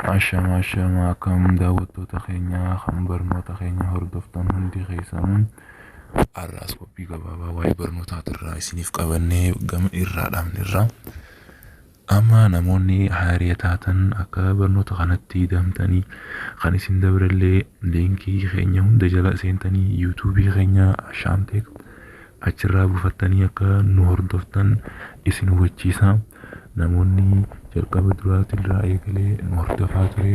Ashama akkam daawwattoota keenya kan barnoota keenya hordoftan hundi keessanuu har'aas qophii gabaabaa waa'ee barnootaatirraa isiniif qabannee gama irraa dhaabnerra. Amma namoonni haarii taatan akka barnoota kanatti damtanii kan isin dabrallee liinkii keenya hunda jala seentanii yuutuubii keenya Ashaamteek achirraa buufattanii akka nu hordoftan isin hubachiisa. Namoonni jalqaba duraatirraa eegalee nu hordofaa ture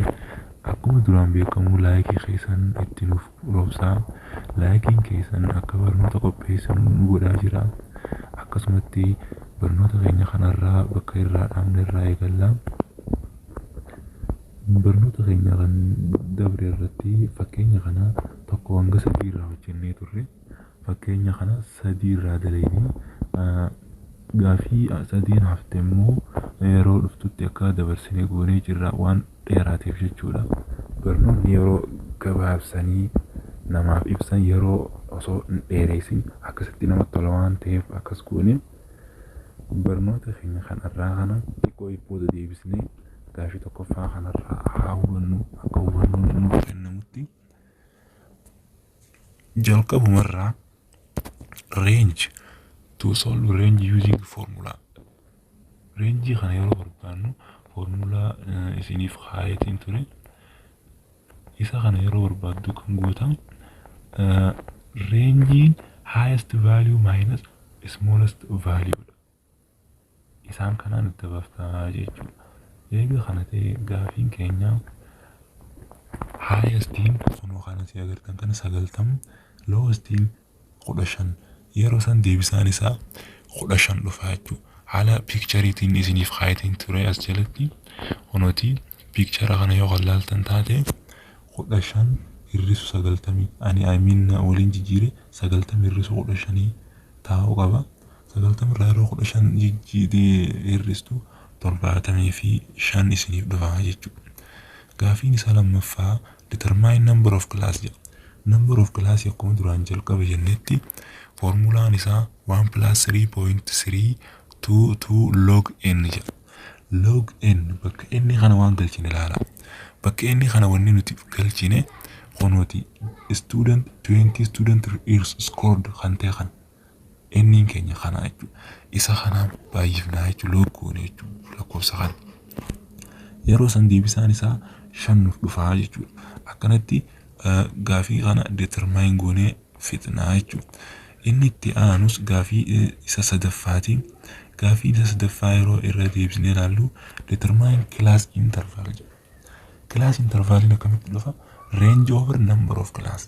akkuma duraan beekamu laayikii keessan itti nuuf roobsaa. Laayikiin keessan akka barnoota qopheessinu nu godhaa jira. Akkasumatti barnoota keenya kanarraa bakka irraa dhaabnerraa eegalla. Barnoota keenya kan dabre irratti fakkeenya kana tokko hanga 3 irraa hojjennee turre. Fakkeenya kana 3 irraa dalagnee gaafii 3 hafte immoo yeroo dhuftutti akka dabarsinee goonee jirra waan dheeraateef jechuudha. Barnoonni yeroo gabaabsanii namaaf ibsan yeroo osoo hin dheeressin akkasitti namatti tola waan ta'eef akkas goone. Barnoota keenya kanarraa kana xiqqoo booda deebisnee gaafii tokkoffaa kanarraa haa hubannu akka hubannu nuuf kennamutti. Jalqabumarraa range to solve range using formula. Range kana yeroo barbaannu formula isiniif kaayetiin ture. Isa kana yeroo barbaaddu kan gootan range highest value minus smallest value. Isaan kanaan itti baaftaa jechuudha. Eega kana ta'e gaafiin keenya highestiin kunoo kana si agartan kana 90 lowestiin 15 yeroo san deebisaan isaa 15 dhufa jechuudha. Haala pictureetiin isiniif kaayetiin ture as jalatti kunooti picture kana yoo ilaaltan taate 15 hir'isu 90 ani waliin jijjiire 90 hir'isu 15 taa'uu qaba. 90 irraa yeroo 15 jijjiiree hir'istu 75 isiniif dhufa jechuudha. Gaafiin isaa lammaffaa determine number of class jedha. Number of class akkuma duraan jalqaba jennetti formulaan isaa 1 plus 3.322 log n jedha. Log n bakka n kana waan galchine ilaala. Bakka n kana wanni nuti galchine kunooti student 20 student years scored kan ta'e kan n keenya kana jechuudha. Isa kana baay'ifnaa jechuudha log goone jechuudha lakkoofsa kana. Yeroo san deebisaan isaa 5 nuuf dhufaa jechuudha. Akkanatti gaafii kana determine goone fixnaa jechuudha. Inni itti aanus gaafii isa sadaffaati. Gaafii isa sadaffaa yeroo irra deebisnee ilaallu determine class interval jedha. Class interval akkamitti dhufa? Range over number of class.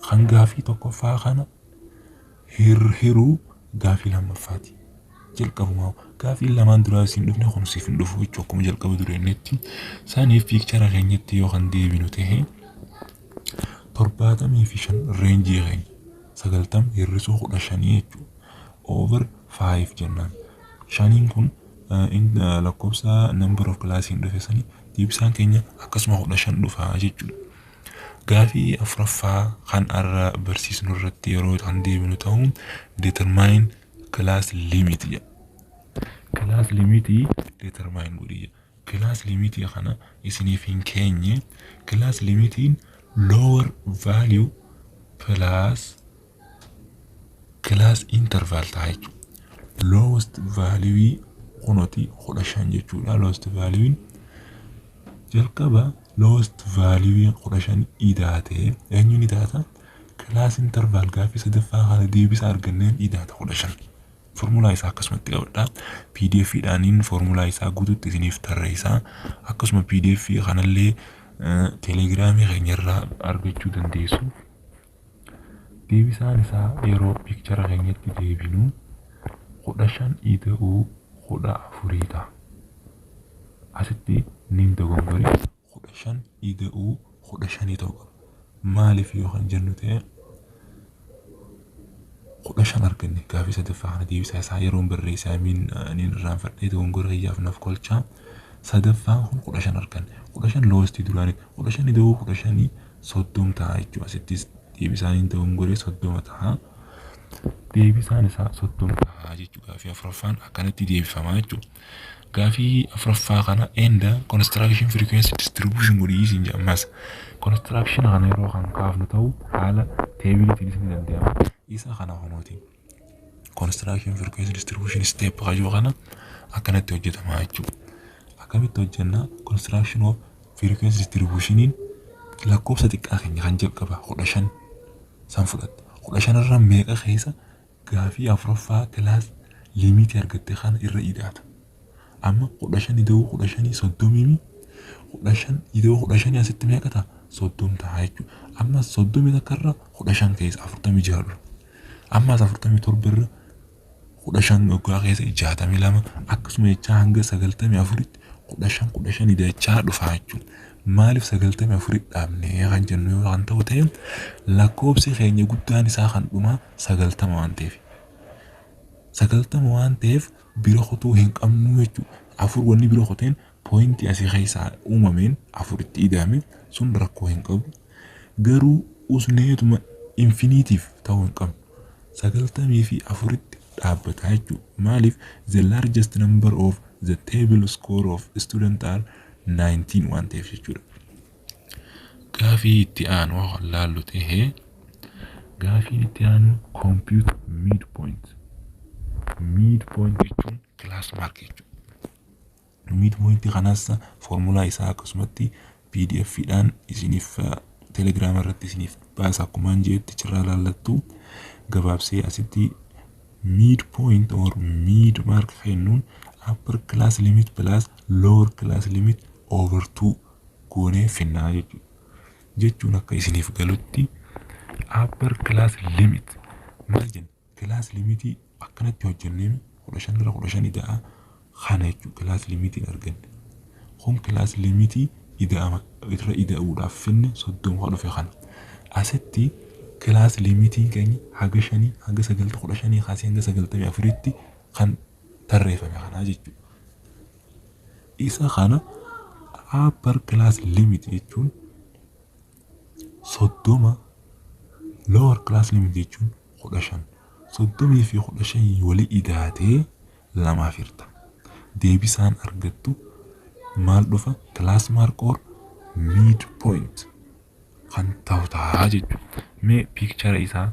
Kan gaafii tokkoffaa kana hiruu gaafii lammaffaati. Jalqabumaa gaafii lamaan duraa isin dhufne kun siif hin dhufu jechuudha akkuma jalqaba dureennetti. Saaniif picture keenyatti yoo kan deebinu ta'e 75 range keenya 90 hir'isuu 15 jechuudha. Over 5 jennaan. Shaniin kun lakkoofsa number of class hin dhufe sanii deebisaan keenya akkasuma 15 dhufa jechuudha. Gaafii afuraffaa kan arra barsiisnu irratti yeroo kan deebinu ta'u determine class limit jedha. Class limit determine godhi. Class limit kana isiniif hin keenye. Class limitiin lower value plus class interval ta'a jechuudha. Lowest value kunooti 15 jechuudha. Lowest value jalqaba lowest value 15 idaate eenyuun idaata? Class interval gaafii sadaffaa kana deebisa arganneen idaata 15. Formula isaa akkasumatti qabadha. PDF dhaaniin formula isaa guutuutti isiniif tarreessaa. Akkasuma PDF kanallee Telegram keenyarraa argachuu dandeessu. Deebisaan isaa yeroo picture keenyatti deebinu 15 ida'uu 14 ta'a. Asitti nin dogongore 15 ida'uu 15 ta'uu qaba. Maaliif yoo kan jennu ta'e 15 arganne gaafii sadaffaa kana deebisaa isaa yeroo barreessaa nin irraanfadhee dogongora hiyyaaf naaf kolchaa. Sadaffaan kun 15 arganne. 15 lowest duraanii 15 ida'uu 15 30 ta'a jechuudha. Asittis deebisaan hin dogongore 30 ta'a. Deebisaan isaa 30 ta'a ta'a jechuudha. Gaafii afuraffaan akkanatti deebifama jechuudha. Gaafii afuraffaa kana enda construction frequency distribution godhii isin jedhamas. Construction kana yeroo kan kaafnu ta'u haala teebiliitiin isin danda'ama. Isa kana honooti. Construction frequency distribution step qabu kana akkanatti hojjetama jechuudha. Akkamitti hojjenna construction of frequency distribution lakkoofsa xiqqaa keenya kan jalqaba 15 san fudhatte. 15 irraa meeqa keessa gaafii afuraffaa class limit argatte kana irra idaata. Amma 15 ida'uu 15 30 15 ida'uu 15 asitti meeqa ta'a 30 ta'a jechuudha. Amma 30 takkarra 15 keessa 46. Amma 47 irra 15 waggaa keessa 62 akkasuma jecha hanga 94tti 15 ida'achaa dhufa jechuudha. Maaliif 94 dhaabnee kan jennu yoo kan ta'u ta'e lakkoofsi keenya guddaan isaa kan dhumaa 90 waan ta'eef. 90 waan ta'eef bira qotuu hin qabnu jechuudha. Afur wanni bira qoteen poointii asii keessaa uumameen afuritti ida'ame sun rakkoo hin qabu. Garuu usneetuma infinitiif ta'uu hin qabnu. 90 fi afuritti dhaabbata jechuudha. Maaliif the largest number of the table score of student are 19 waan ta'eef jechuudha. Gaafii itti aanu laallu ta'ee gaafii itti aanu compute midpoint. Midpoint jechuun class mark jechuudha. Midpoint kanas formula isaa akkasumatti PDF dhaan isiniif Telegram irratti isiniif baasa akkuma jeetti cirraa laallattu gabaabsee asitti midpoint or mid mark kennuun upper class limit plus lower class limit over 2 goonee finnaa jechuudha. Jechuun akka isiniif galutti upper class limit maal jenna? Class limitii akkanatti hojjennee 15 irra 15 ida'a kana jechuudha. Class limitiin arganne. Kun class limitii ida'ama irra ida'uudhaaf finne 30 dhufe kana. Asitti class limitiin keenya haga 5 haga 9 kaasee hanga 94tti kan tarreeffame kana jechuudha. Isa kana upper class limit jechuun 30 lower class limit jechuun 15. 30 fi 15 walii idaatee lama firta. Deebisaan argattu maal dhufa class mark or midpoint kan ta'u ta'a jechuudha. Mee picture isaa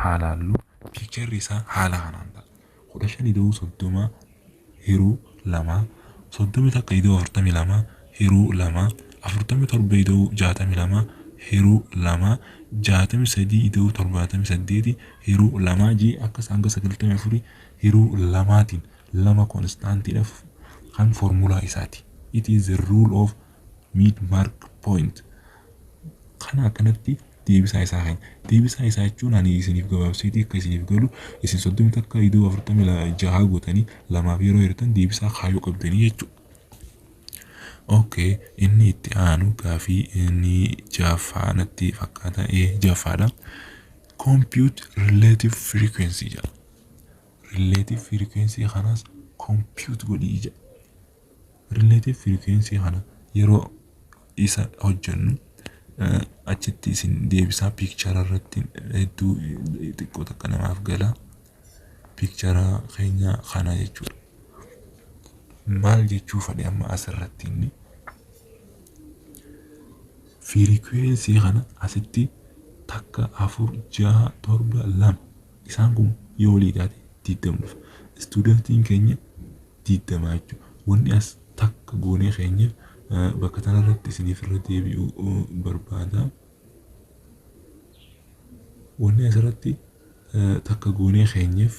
haalaallu picture isaa haala kanaan ta'a. 15 ida'uu 30 hiruu 2 30 takka ida'uu 42 hiruu 2 47 ida'uu 62 hiruu 2 63 ida'uu 78 hiruu 2 jee akkas hanga 94 hiruu 2tiin 2 konstaantiidhaaf kan formula isaati. It is the rule of mid mark point. Kana akkanatti deebisaa isaa keenya. Deebisaa isaa jechuun ani isiniif gabaabseetii akka isiniif galu isin 30 takka ida'uu 46 gootanii lamaaf yeroo hirtan deebisaa kaayuu qabdanii jechuudha. Okay, inni itti aanu gaafii inni jaffaanatti fakkaata jaffaadha. Compute relative frequency jedha. Relative frequency kanas compute godhii jedha. Relative frequency kana yeroo isa hojjennu achitti isin deebisaa picture irratti hedduu xiqqoo takka namaaf gala. Picture keenya kana jechuudha. Maal jechuu fedhe amma asirratti inni frequency kana asitti takka 4 6 7 2 isaan kun yoo walii taate 20 studentiin keenya 20 jechuudha. Wanni as takka goonee keenya bakka tanarratti isiniif irra deebi'uu barbaada. Wanni asirratti takka goonee keenyeef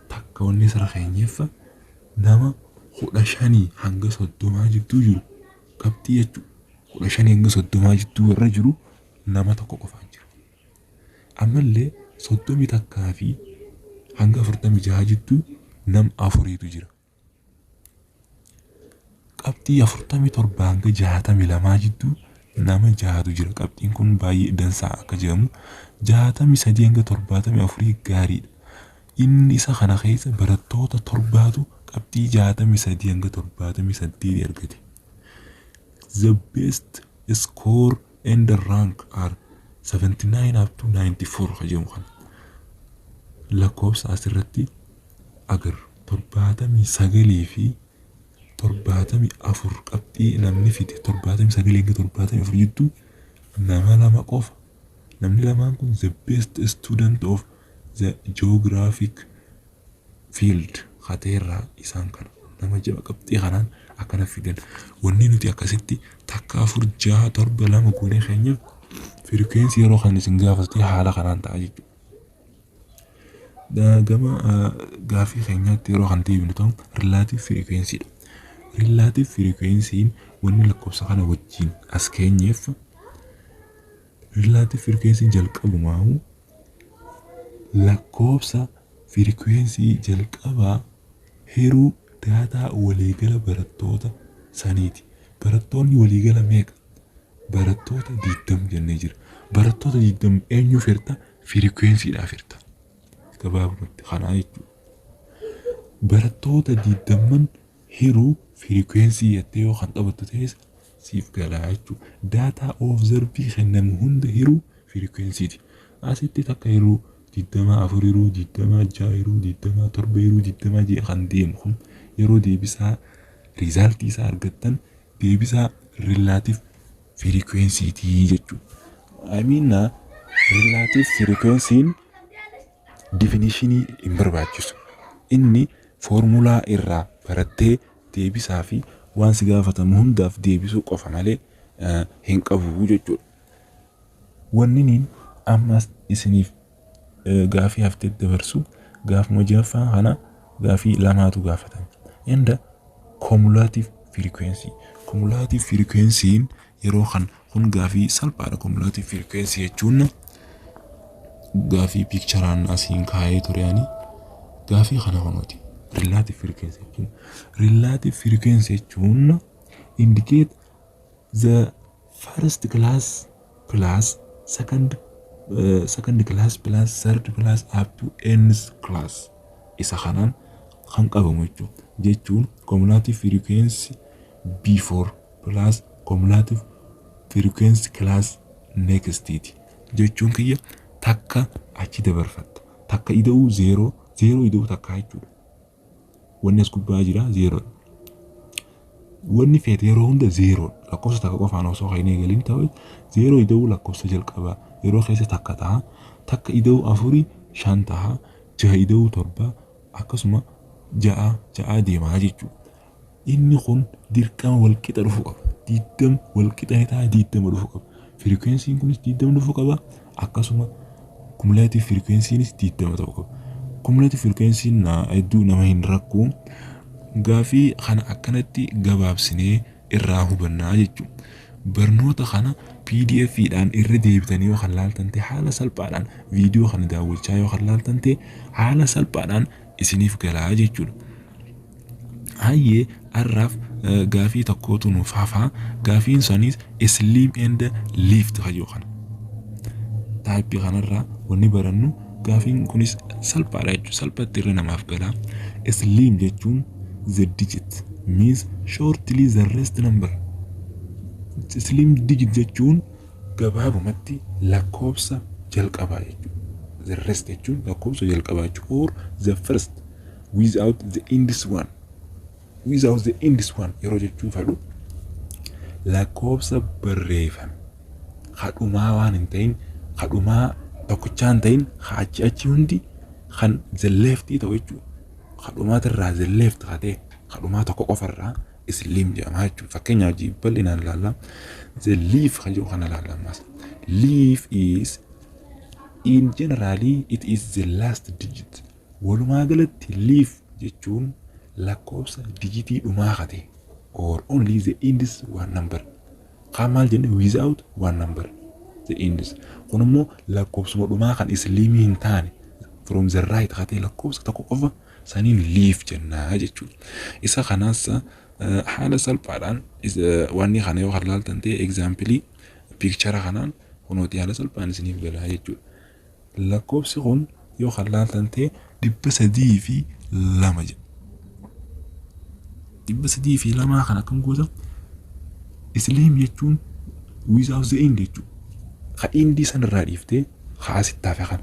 takka wanni sara keenyeef nama 15 hanga 30 jidduu jiru qabxii jechuudha. 15 hanga 30 jidduu warra jiru nama tokko qofaan jira. Ammallee 30 takkaa fi hanga 46 jidduu nam afuriitu jira. Qabxii 47 hanga 62 jidduu nama 6tu jira. Qabxiin kun baay'ee dansaa akka jedhamu 63 hanga 74 gaariidha. Inni isa kana keessa barattoota 7tu qabxii 63 hanga 78 argate. The best score and the rank are 79 up to 94 kajamu kan lakkoofsa asirratti agar 79 fi 74 qabxii namni fide 79 ga 74 jidduu nama lama qofa. Namni lamaan kun the best student of the geographic field khateerraa isaan kana nama jaba qabxii kanaan akkana fidan. Wanni nuti akkasitti takka 4 6 7 2 goonee keenya frequency yeroo kan isin gaafatee haala kanaan ta'a jechuudha. Gama gaafii keenyaatti yeroo kan deebinu ta'u relative frequency dha. Relative frequency wanni lakkoofsa kana wajjin as keenyeef relative frequency jalqabumaa lakkoofsa frequency jalqabaa hiruu daataa waliigala barattoota saniiti. Barattoonni waliigala meeqa? Barattoota 20 jennee jira. Barattoota 20 eenyu firta? Frequency dhaa firta. Gabaabumatti kanaa jechuudha. Barattoota 20 hiruu frequency jettee yoo kan qabattu ta'es siif galaa jechuudha. Daataa observii kennamu hunda hiruu frequency'ti. Asitti takka hiruu 24 hiruu 26 hiruu 27 hiruu 26 kan deemu kun yeroo deebisaa result isaa argattan deebisaa relative frequency'ti jechuudha. Relative frequency'n definitionii hin barbaachisu. Inni formulaa irraa barattee deebisaa fi waan si gaafatamu hundaaf deebisuu qofa malee hin qabu jechuudha. Wanni ammas isiniif gaafii haftee dabarsu gaafuma jaffaa kana gaafii lamaatu gaafatame. Inda cumulative frequency. Cumulative frequency yeroo kun gaafii salphaadha. Cumulative frequency jechuun gaafii picturean asiin kaa'ee tureani gaafii kana kunuuti. Relative frequency jechuun relative frequency jechuun indicate the first class plus second class plus third class up to nth class isa kanaan kan qabamu jechuun cumulative frequency before plus cumulative frequency class next jechuun kiyya takka achi dabarfatta. Takka ida'uu 0 ida'uu takka jechuudha. Wanni as gubbaa jira 0. Wanni feete yeroo hunda 0 lakkoofsa takka qofaan osoo hin eegalin ta'u 0 ida'uu lakkoofsa jalqabaa yeroo keessa takka ta'a. Takka ida'uu 4 5 ta'a. 6 ida'uu 7 akkasuma 6 deemaa jechuudha. Inni kun dirqama walqixa dhufuu qaba. 20 walqixa ta'a 20 dhufuu qaba. Frequency kunis 20 dhufuu qaba. Akkasuma cumulative frequency nis 20 ta'uu qaba. Cumulative frequency hedduu nama hin rakku. Gaafii kana akkanatti gabaabsinee irraa hubannaa jechuudha. Barnoota kana PDF-dhaan irra deebitanii yoo kan laaltan ta'e haala salphaadhaan viidiyoo kana daawwachaa yoo kan laaltan ta'e haala salphaadhaan isiniif galaa jechuudha. Hayyee arraaf gaafii tokkootu nuuf hafaa. Gaafiin sanis sleep and lift hajoo kana. Taayippii kanarraa wanni barannu gaafiin kunis salphaadha jechuudha. Salphatti irra namaaf galaa. Sleep jechuun the digit means shortly the rest number. Sleep digit jechuun gabaabumatti lakkoofsa jalqabaa jechuudha. The rest jechuun lakkoofsa jalqabaa jechuudha. Or the first without the index one. Without the index one yeroo jechuun fadhu lakkoofsa barreeffame hadhumaa waan hin ta'in hadhumaa tokkochaa hin ta'in achi hundi kan the left ta'u jechuudha. Hadhumaa irraa the left hatee hadhumaa tokko qofarraa sleep jedhama jechuudha. Fakkeenyaaf bal'inaan ilaalla. The leaf kan jedhu kana ilaalla ammas. Leaf is in generally it is the last digit. Walumaa galatti leaf jechuun lakkoofsa digitii dhumaa kate or only the index one number. Qaamaal jenne without one number. The index. Kun immoo lakkoofsuma dhumaa kan isliimii hin taane from the right kate lakkoofsa tokko qofa saniin leaf jennaa jechuudha. Isa kanaas haala salphaadhaan wanni kana yoo halaaltan ta'e example picture kanaan kunooti haala salphaan isiniif galaa jechuudha. Lakkoofsi kun yoo halaaltan ta'e 302 jedha. 302 kana kan goota isliim jechuun without the end jechuudha. indii san irraa dhiiftee asitti hafe kan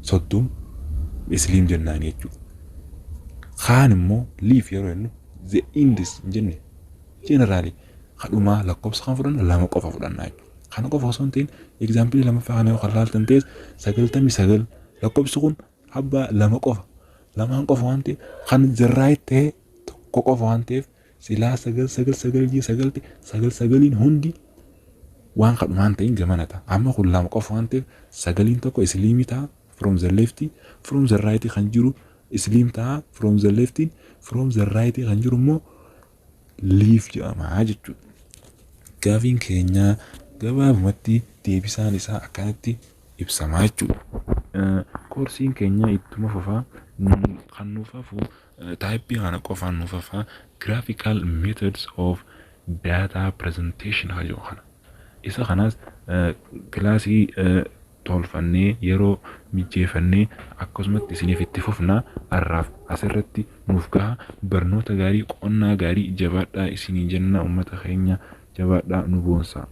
soddom isliim jennaan jechuudha. Kaan immoo liif yeroo jennu the indis jenne generally kadhumaa lakkoofsa kan fudhanna lama qofa fudhannaa jechuudha. Kana qofa osoo hin ta'in example lamaffaa kana yoo kan laaltan ta'es 99 lakkoofsi kun abbaa lama qofa lamaan qofa waan ta'eef kan the right ta'e tokko qofa waan ta'eef silaa 9 hundi waan kadhumaan ta'in gamanata. Amma kun lama qofa waan ta'eef 9 tokko isliimii ta'a from the left from the right kan jiru isliim ta'a from the left from the right kan jiru immoo liif jedhama jechuudha. Gaafiin keenya gabaabumatti deebisaan isaa akkanatti ibsamaa jechuudha. Koorsiin keenya ittuma fufaa kan nuuf hafu taayippii kana qofaan nuuf hafaa graphical methods of data presentation hajoo kana. Isa kanas kilaasii tolfannee yeroo mijeeffannee akkasumatti isiniif itti fufnaa arraaf asirratti nuuf gaha barnoota gaarii qonnaa gaarii jabaadhaa isinii jenna uummata keenya jabaadhaa nu boonsaa.